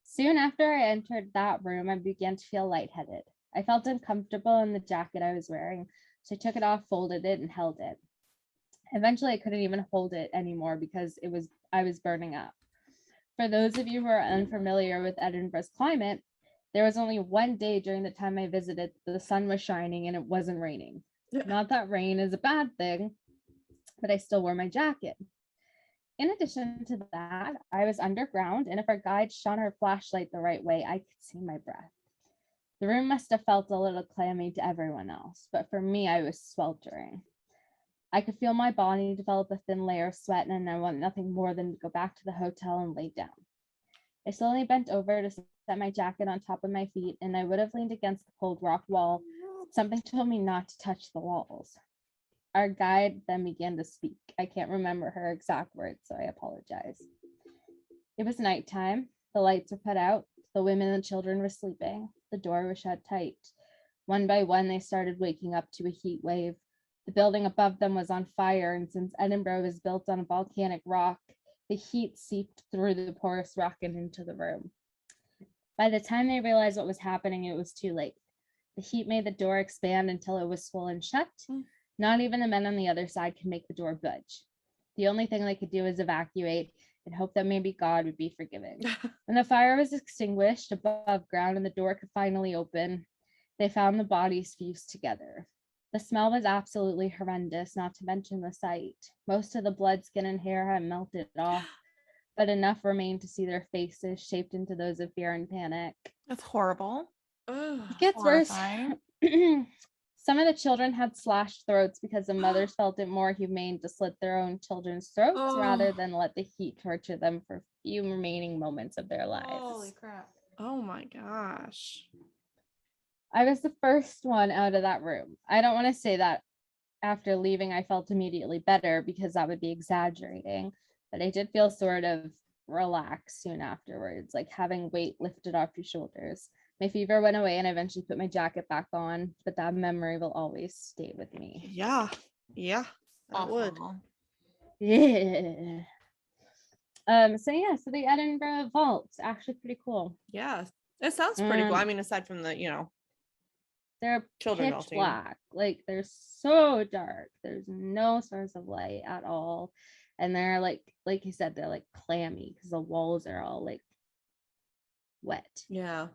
Soon after I entered that room, I began to feel lightheaded. I felt uncomfortable in the jacket I was wearing, so I took it off, folded it, and held it. Eventually, I couldn't even hold it anymore because I was burning up. For those of you who are unfamiliar with Edinburgh's climate, there was only one day during the time I visited the sun was shining and it wasn't raining. Not that rain is a bad thing, but I still wore my jacket. In addition to that, I was underground, and if our guide shone her flashlight the right way, I could see my breath. The room must have felt a little clammy to everyone else, but for me, I was sweltering. I could feel my body develop a thin layer of sweat, and I want nothing more than to go back to the hotel and lay down. I slowly bent over to set my jacket on top of my feet, and I would have leaned against the cold rock wall. Something told me not to touch the walls. Our guide then began to speak. I can't remember her exact words, so I apologize. It was nighttime. The lights were put out. The women and children were sleeping. The door was shut tight. One by one, they started waking up to a heat wave. The building above them was on fire, and since Edinburgh was built on a volcanic rock, the heat seeped through the porous rock and into the room. By the time they realized what was happening, it was too late. The heat made the door expand until it was swollen shut. Not even the men on the other side could make the door budge. The only thing they could do was evacuate and hope that maybe God would be forgiving. When the fire was extinguished above ground and the door could finally open, they found the bodies fused together. The smell was absolutely horrendous, not to mention the sight. Most of the blood, skin, and hair had melted off, but enough remained to see their faces shaped into those of fear and panic. That's horrible. It gets worse. Some of the children had slashed throats because the mothers felt it more humane to slit their own children's throats rather than let the heat torture them for a few remaining moments of their lives. Holy crap. Oh my gosh. I was the first one out of that room. I don't want to say that after leaving I felt immediately better, because that would be exaggerating, but I did feel sort of relaxed soon afterwards, like having weight lifted off your shoulders. My fever went away and I eventually put my jacket back on, but that memory will always stay with me. Yeah. Yeah. That would. Yeah. So the Edinburgh Vault's actually pretty cool. Yeah. It sounds pretty cool. I mean, aside from the, they're children pitch melting. black. Like, they're so dark. There's no source of light at all. And they're like you said, they're like clammy because the walls are all like wet. Yeah.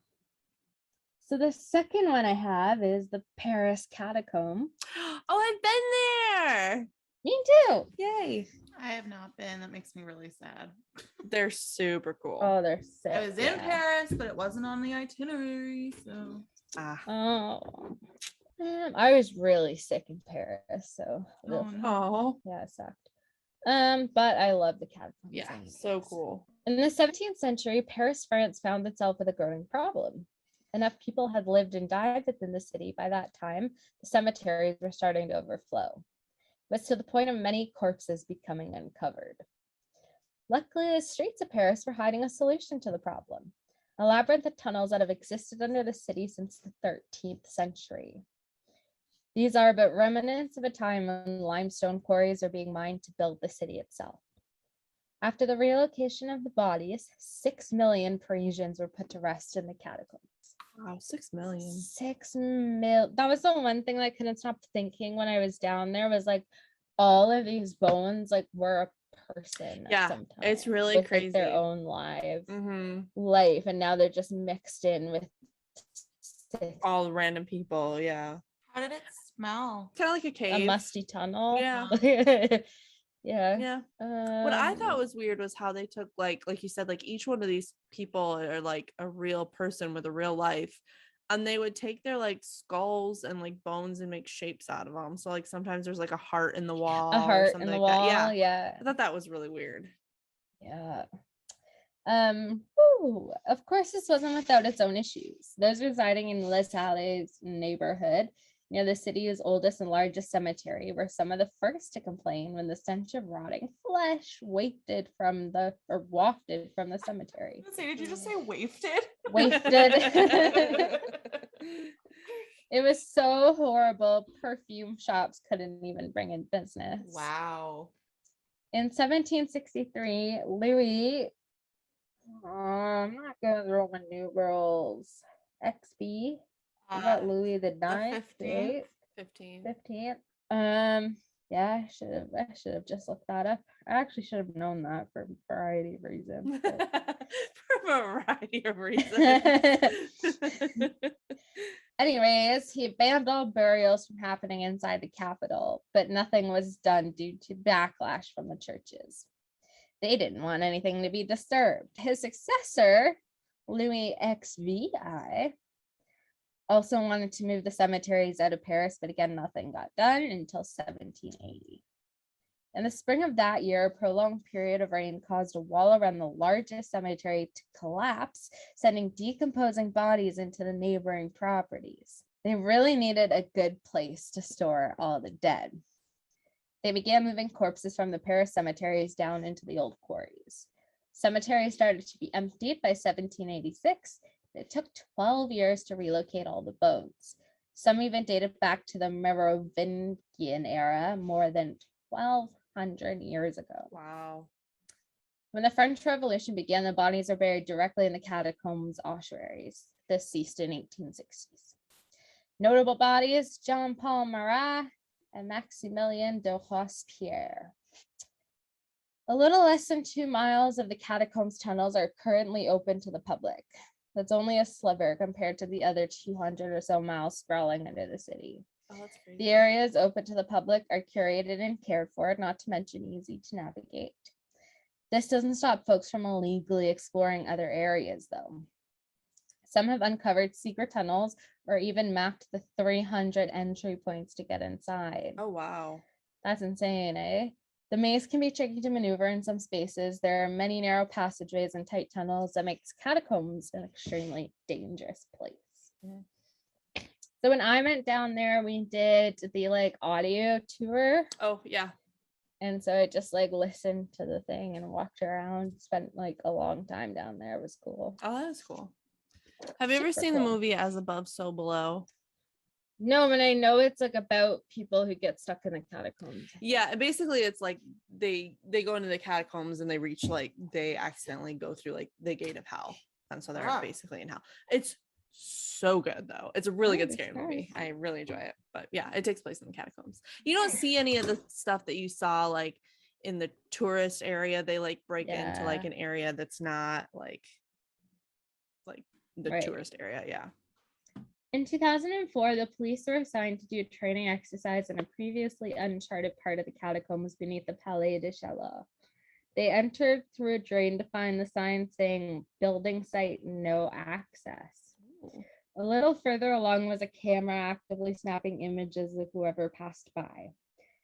So the second one I have is the Paris Catacomb. Oh, I've been there. Me too. Yay. I have not been. That makes me really sad. They're super cool. Oh, they're sick. I was in Paris, but it wasn't on the itinerary. So Oh, I was really sick in Paris, so yeah, it sucked. But I love the catacombs. Yeah, so cool. In the 17th century, Paris, France found itself with a growing problem. Enough people had lived and died within the city by that time, the cemeteries were starting to overflow. It was to the point of many corpses becoming uncovered. Luckily, the streets of Paris were hiding a solution to the problem, a labyrinth of tunnels that have existed under the city since the 13th century. These are but remnants of a time when limestone quarries are being mined to build the city itself. After the relocation of the bodies, 6 million Parisians were put to rest in the catacombs. Wow, 6 million. 6 million. That was the one thing that I couldn't stop thinking when I was down there, was like all of these bones like were a person. Yeah, sometimes, it's really with, crazy. like, their own life, and now they're just mixed in with all random people. Yeah. How did it smell? Kind of like a cave. A musty tunnel. Yeah. Yeah. What I thought was weird was how they took like you said, like each one of these people are like a real person with a real life, and they would take their like skulls and like bones and make shapes out of them. So like sometimes there's like a heart in the wall, a heart or something in the like wall. That. Yeah. I thought that was really weird. Yeah. Of course, this wasn't without its own issues. Those residing in Les Halles neighborhood near the city's oldest and largest cemetery were some of the first to complain when the stench of rotting flesh wafted from the cemetery. Did you just say wafted? Wafted. It was so horrible. Perfume shops couldn't even bring in business. Wow. In 1763, Louis, I'm not gonna throw my new girls, XB. We got Louis the 9th, right? 15th. Yeah, I should have just looked that up. I actually should have known that for a variety of reasons. For a variety of reasons. Anyways, he banned all burials from happening inside the capital, but nothing was done due to backlash from the churches. They didn't want anything to be disturbed. His successor, Louis XVI, also wanted to move the cemeteries out of Paris, but again, nothing got done until 1780. In the spring of that year, a prolonged period of rain caused a wall around the largest cemetery to collapse, sending decomposing bodies into the neighboring properties. They really needed a good place to store all the dead. They began moving corpses from the Paris cemeteries down into the old quarries. Cemeteries started to be emptied by 1786. It took 12 years to relocate all the bones. Some even dated back to the Merovingian era, more than 1,200 years ago. Wow. When the French Revolution began, the bodies were buried directly in the catacombs ossuaries. This ceased in 1860s. Notable bodies: Jean-Paul Marat and Maximilien de Robespierre. A little less than 2 miles of the catacombs tunnels are currently open to the public. That's only a sliver compared to the other 200 or so miles sprawling under the city. Oh, that's crazy. The areas open to the public are curated and cared for, not to mention easy to navigate. This doesn't stop folks from illegally exploring other areas, though. Some have uncovered secret tunnels or even mapped the 300 entry points to get inside. Oh, wow. That's insane, eh? The maze can be tricky to maneuver in some spaces. There are many narrow passageways and tight tunnels that makes catacombs an extremely dangerous place. Mhm. So when I went down there, we did the audio tour. Oh, yeah. And so I just listened to the thing and walked around, spent a long time down there. It was cool. Oh, that is cool. Have you ever Super seen cool. the movie As Above, So Below? No, but I know it's about people who get stuck in the catacombs. Yeah, basically it's they go into the catacombs and they reach they accidentally go through the gate of hell, and so they're basically in hell. It's so good though. It's a really good scary movie. I really enjoy it. But yeah, it takes place in the catacombs. You don't see any of the stuff that you saw in the tourist area. They break into an area that's not the tourist area. Yeah. In 2004, the police were assigned to do a training exercise in a previously uncharted part of the catacombs beneath the Palais de Chaillot. They entered through a drain to find the sign saying building site no access. Ooh. A little further along was a camera actively snapping images of whoever passed by.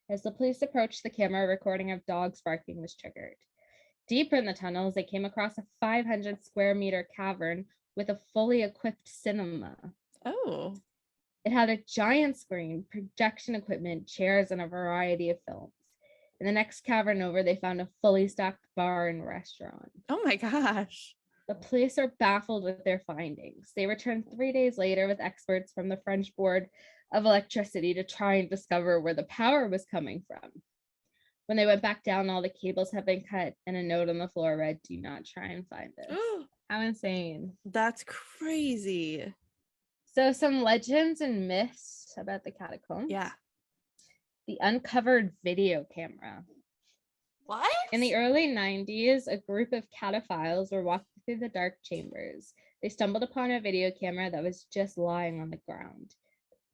As the police approached the camera, a recording of dogs barking was triggered. Deeper in the tunnels, they came across a 500 square meter cavern with a fully equipped cinema. Oh. It had a giant screen, projection equipment, chairs, and a variety of films. In the next cavern over, they found a fully stocked bar and restaurant. Oh my gosh. The police were baffled with their findings. They returned 3 days later with experts from the French Board of Electricity to try and discover where the power was coming from. When they went back down, all the cables had been cut, and a note on the floor read, "Do not try and find this." How insane. That's crazy. So some legends and myths about the catacombs. Yeah. The uncovered video camera. What? In the early 90s, a group of cataphiles were walking through the dark chambers. They stumbled upon a video camera that was just lying on the ground.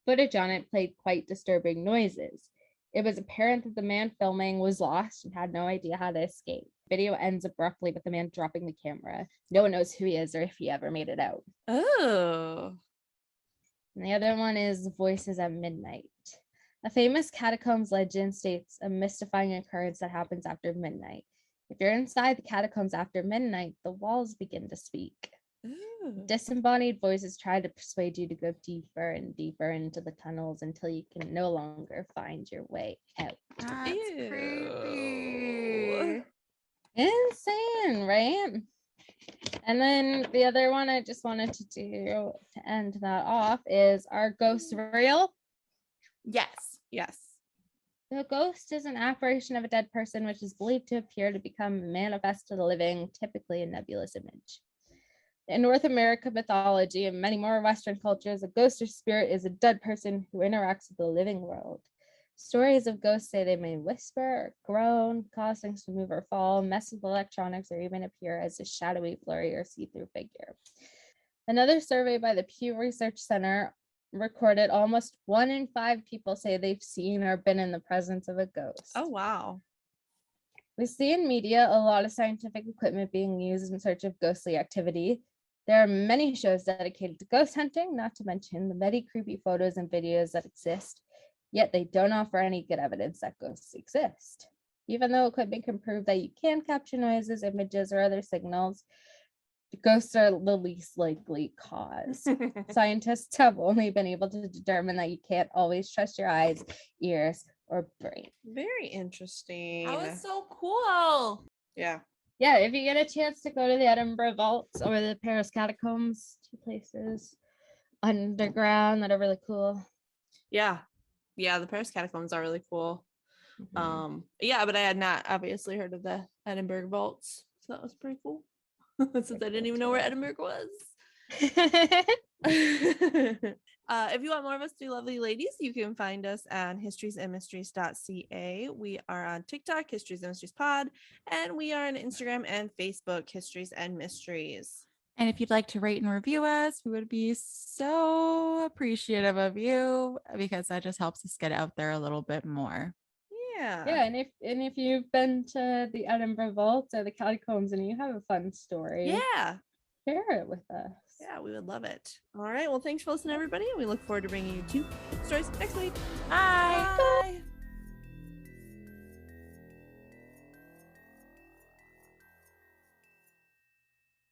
Footage on it played quite disturbing noises. It was apparent that the man filming was lost and had no idea how to escape. Video ends abruptly with the man dropping the camera. No one knows who he is or if he ever made it out. Oh. And the other one is Voices at Midnight. A famous catacombs legend states a mystifying occurrence that happens after midnight. If you're inside the catacombs after midnight, the walls begin to speak. Ooh. Disembodied voices try to persuade you to go deeper and deeper into the tunnels until you can no longer find your way out. That's Ew. creepy. Insane, right? And then the other one I just wanted to do to end that off is, are ghosts real? Yes. Yes. The ghost is an apparition of a dead person which is believed to appear to become manifest to the living, typically a nebulous image. In North America mythology and many more Western cultures, a ghost or spirit is a dead person who interacts with the living world. Stories of ghosts say they may whisper or groan, cause things to move or fall, mess with electronics, or even appear as a shadowy, blurry, or see-through figure. Another survey by the Pew Research Center recorded almost 1 in 5 people say they've seen or been in the presence of a ghost. Oh, wow. We see in media a lot of scientific equipment being used in search of ghostly activity. There are many shows dedicated to ghost hunting, not to mention the many creepy photos and videos that exist, yet they don't offer any good evidence that ghosts exist. Even though equipment can prove that you can capture noises, images, or other signals, ghosts are the least likely cause. Scientists have only been able to determine that you can't always trust your eyes, ears, or brain. Very interesting. That was so cool. Yeah. Yeah, if you get a chance to go to the Edinburgh Vaults or the Paris Catacombs, 2 places underground that are really cool. Yeah. Yeah, the Paris catacombs are really cool. Mhm. Yeah, but I had not obviously heard of the Edinburgh vaults. So that was pretty cool. Since I didn't even know where Edinburgh was. If you want more of us three lovely ladies, you can find us on historiesandmysteries.ca. We are on TikTok, Histories and Mysteries Pod, and we are on Instagram and Facebook, Histories and Mysteries. And if you'd like to rate and review us, we would be so appreciative of you because that just helps us get out there a little bit more. Yeah. Yeah, and if you've been to the Edinburgh Vaults or the catacombs and you have a fun story, Yeah. share it with us. Yeah, we would love it. All right. Well, thanks for listening, everybody. We look forward to bringing you 2 stories next week. Bye. Bye.